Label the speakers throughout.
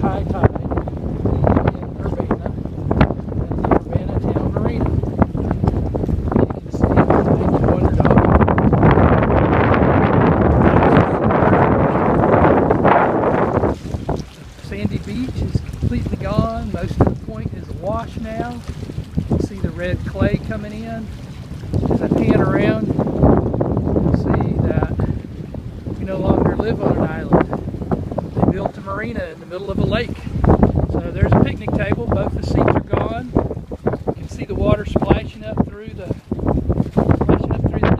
Speaker 1: high tide in Urbanna, and the Urbanna town marina. You can see the big water dog. The sandy beach is completely gone. Most of the point is awash now. You can see the red clay coming in. As I pan around, you'll see that we no longer live on an island. They built a marina in the middle of a lake. So there's a picnic table. Both the seats are gone. You can see the water splashing up through the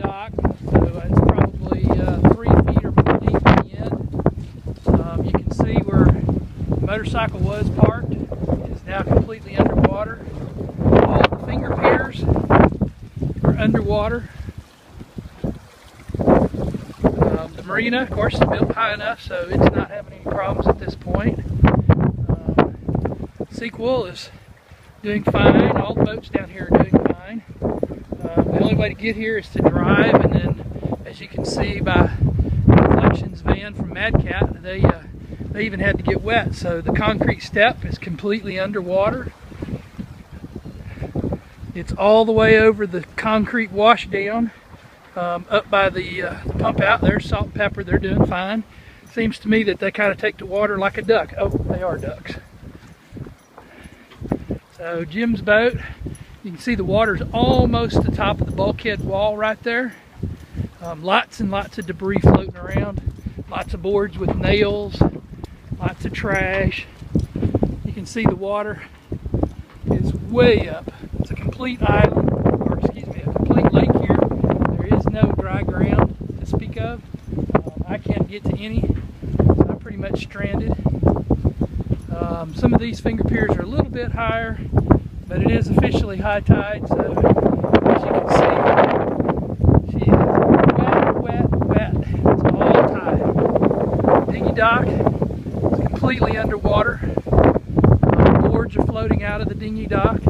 Speaker 1: dock. So it's probably 3 feet or more deep in the end. You can see where the motorcycle was parked. It is now completely underwater. All the finger piers are underwater. The marina, of course, is built high enough so it's not having any problems at this point. Sequel is doing fine. All the boats down here are doing fine. The only way to get here is to drive, and then, as you can see by Reflections van from Mad Cat, they even had to get wet. So the concrete step is completely underwater. It's all the way over the concrete washdown. Up by the pump out there, salt and pepper, they're doing fine. Seems to me that they kind of take the water like a duck. Oh, they are ducks. So Jim's boat, you can see the water's almost to the top of the bulkhead wall right there. Lots and lots of debris floating around. Lots of boards with nails, lots of trash. You can see the water is way up. It's a complete island, or excuse me, a complete lake here. There is no dry ground to speak of. I can't get to any, so I'm pretty much stranded. Some of these finger piers are a little bit higher, but it is officially high tide, so as you can see, she is wet. It's all tide. Dinghy dock is completely underwater. Boards are floating out of the dinghy dock.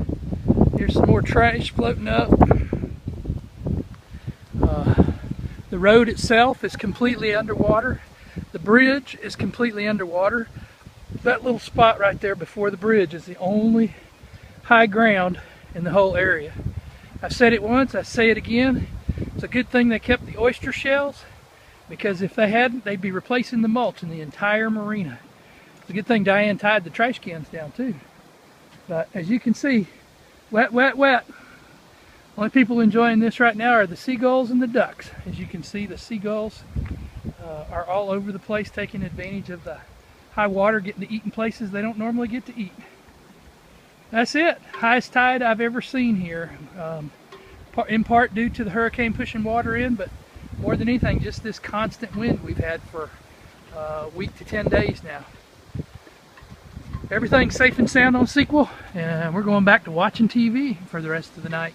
Speaker 1: Here's some more trash floating up. The road itself is completely underwater. The bridge is completely underwater. That little spot right there before the bridge is the only high ground in the whole area. I've said it once, I say it again. It's a good thing they kept the oyster shells, because if they hadn't, they'd be replacing the mulch in the entire marina. It's a good thing Diane tied the trash cans down too. But as you can see, wet. Only people enjoying this right now are the seagulls and the ducks. As you can see, the seagulls are all over the place, taking advantage of the high water, getting to eat in places they don't normally get to eat. That's it. Highest tide I've ever seen here. In part due to the hurricane pushing water in, but more than anything, just this constant wind we've had for a week to 10 days now. Everything's safe and sound on Sequel, and we're going back to watching TV for the rest of the night.